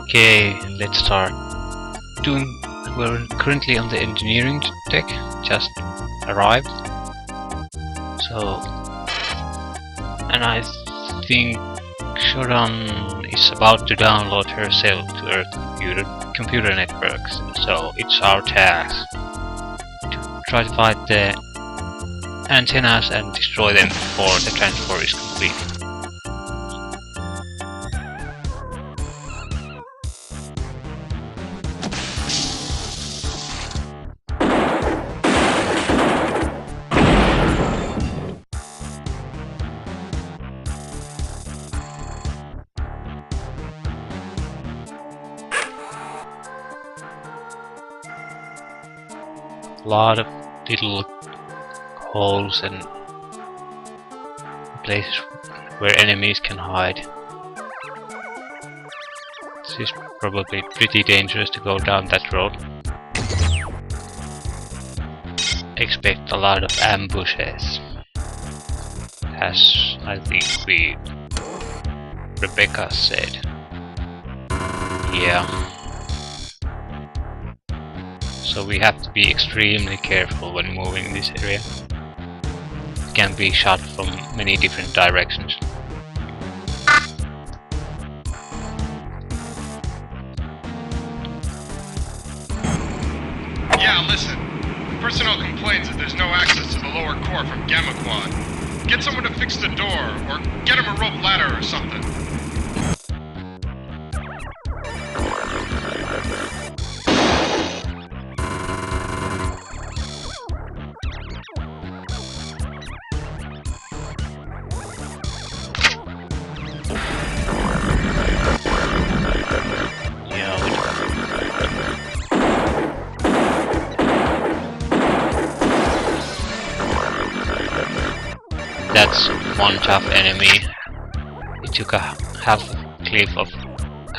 Okay, let's start. We're currently on the engineering deck, just arrived. So, and I think Shodan is about to download herself to Earth computer networks. So it's our task to try to find the antennas and destroy them before the transfer is complete. A lot of little holes and places where enemies can hide. This is probably pretty dangerous to go down that road. Expect a lot of ambushes, as I think Rebecca said. Yeah. So we have to be extremely careful when moving in this area. It can be shot from many different directions. Yeah, listen. Personnel complains that there's no access to the lower core from Gamma Quad. Get someone to fix the door, or get him a rope ladder or something. That's one tough enemy. It took a half a clip of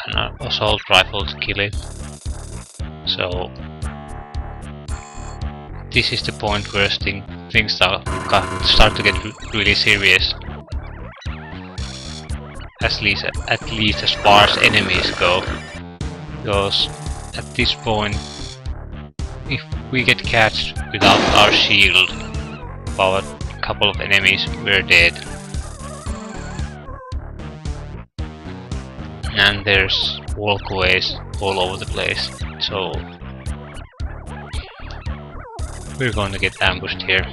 an assault rifle to kill it. So this is the point where things start to get really serious. At least as far as enemies go. Because at this point, if we get catched without our shield, about a couple of enemies, we're dead. And there's walkways all over the place, so we're going to get ambushed here.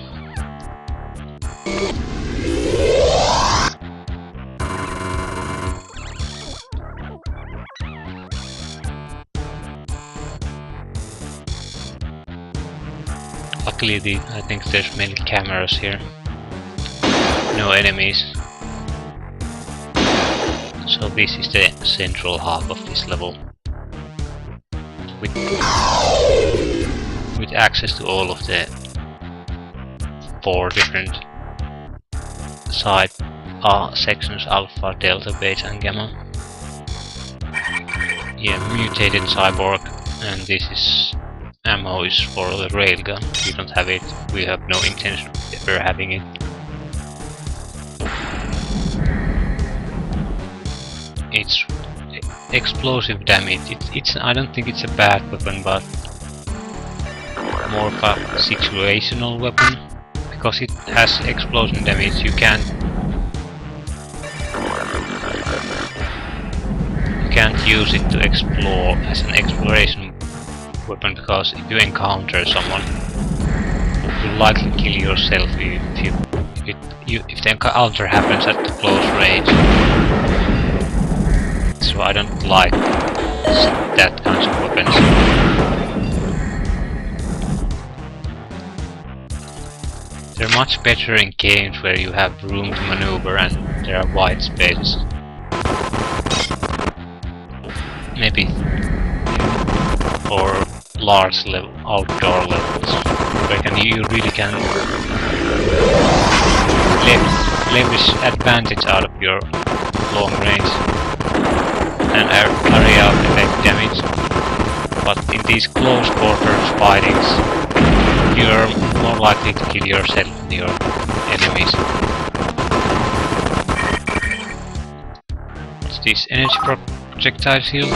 Luckily, I think there's many cameras here. No enemies. So this is the central hub of this level. With access to all of the 4 different side sections: Alpha, Delta, Beta and Gamma. Yeah, mutated cyborg, and this is ammo is for the railgun. We don't have it. We have no intention of ever having it. It's explosive damage. I don't think it's a bad weapon, but more of a situational weapon, because it has explosion damage. You can't use it to explore as an exploration weapon, because if you encounter someone, you'll likely kill yourself if the encounter happens at close range. So I don't like that kind of weapons. They're much better in games where you have room to maneuver and there are wide spaces. Maybe for large outdoor levels, where you really can leverage advantage out of your long range and area of effect damage. But in these close quarters fightings, you're more likely to kill yourself than your enemies. What's this? Energy projectile shield 3.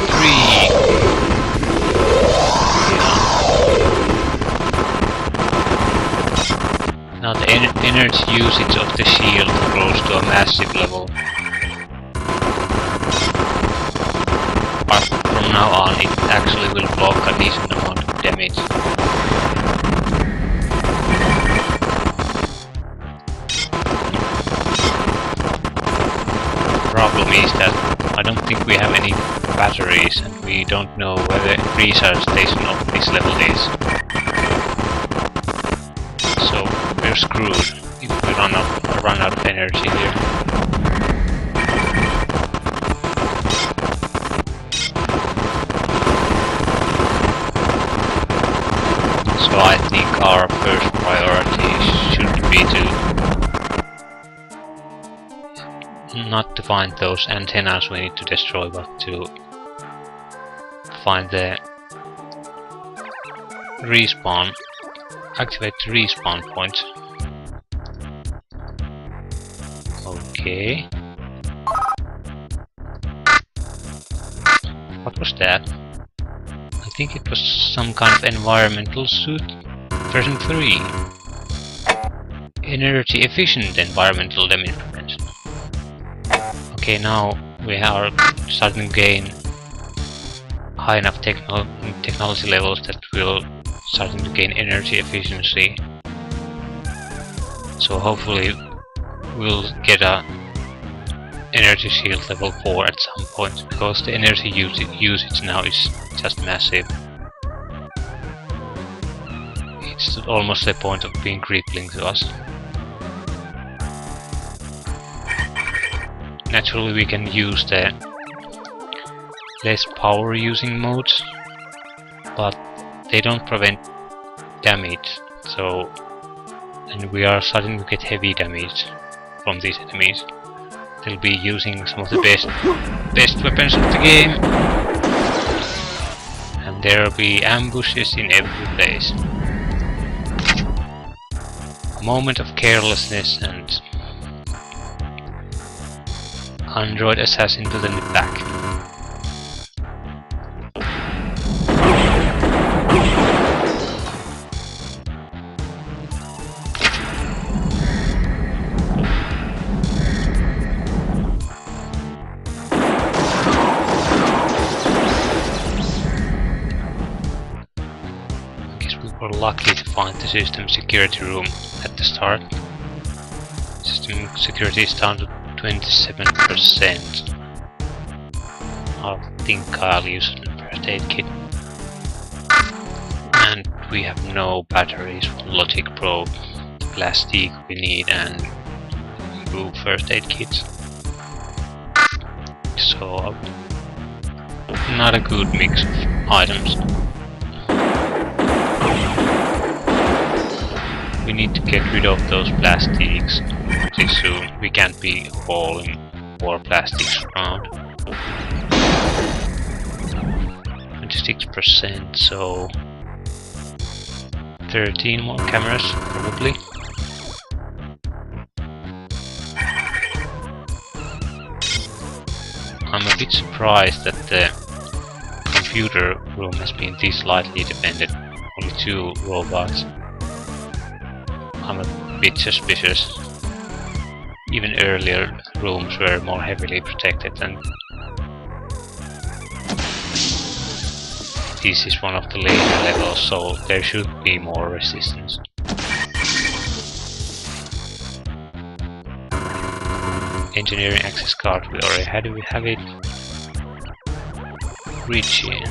Now the energy usage of the shield grows to a massive level. But from now on it actually will block a decent amount of damage. Problem is that I don't think we have any batteries and we don't know where the recharge station of this level is. So we're screwed if we run out of energy here. So I think our first priority should be to not to find those antennas we need to destroy, but to find the respawn, activate the respawn point. Okay. What was that? I think it was some kind of environmental suit. Version 3. Energy efficient environmental damage prevention. Okay, now we are starting to gain high enough technology levels that we'll starting to gain energy efficiency. So hopefully we'll get a energy shield level 4 at some point, because the energy usage now is just massive. It's almost the point of being crippling to us. Naturally we can use the less power using modes, but they don't prevent damage, so and we are starting to get heavy damage from these enemies. They'll be using some of the best weapons of the game, and there'll be ambushes in every place. A moment of carelessness and Android assassin to the back. I guess we were lucky to find the system security room at the start. System security is down to 27%. I think I'll use a first aid kit. And we have no batteries for Logic Pro, the plastic we need, and two first aid kits. So not a good mix of items. We need to get rid of those plastics pretty soon. We can't be hauling more plastics around. 26%, so 13 more cameras probably. I'm a bit surprised that the computer room has been this lightly defended. Only 2 robots. I'm a bit suspicious. Even earlier rooms were more heavily protected, and this is one of the later levels, so there should be more resistance. Engineering access card, we already had. We have it. Richie.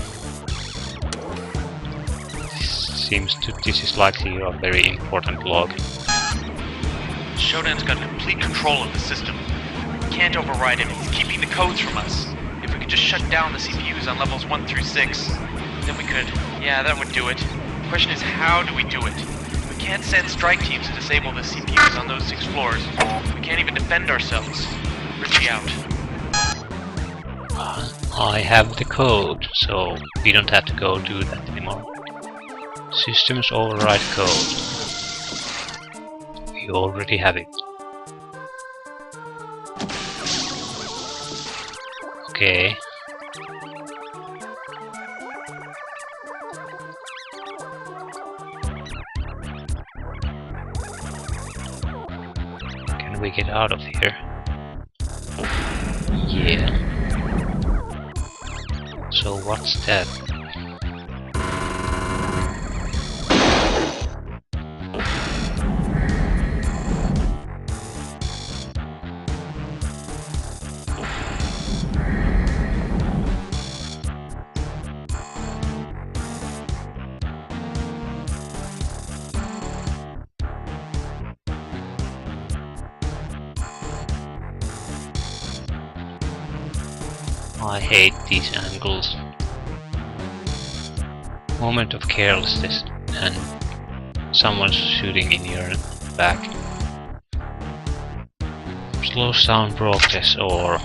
This is likely a very important log. Shodan's got complete control of the system. We can't override him. He's keeping the codes from us. If we could just shut down the CPUs on levels 1 through 6, then we could. Yeah, that would do it. The question is, how do we do it? We can't send strike teams to disable the CPUs on those 6 floors. We can't even defend ourselves. Richie out. I have the code, so we don't have to go do that anymore. Systems override code. We already have it. Okay. Can we get out of here? Yeah. So what's that? I hate these angles. Moment of carelessness and someone's shooting in your back. Slows down progress or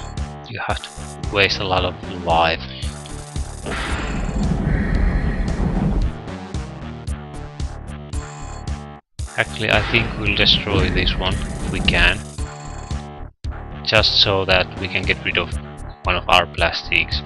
you have to waste a lot of life. Actually, I think we'll destroy this one if we can. Just so that we can get rid of one of our plastics.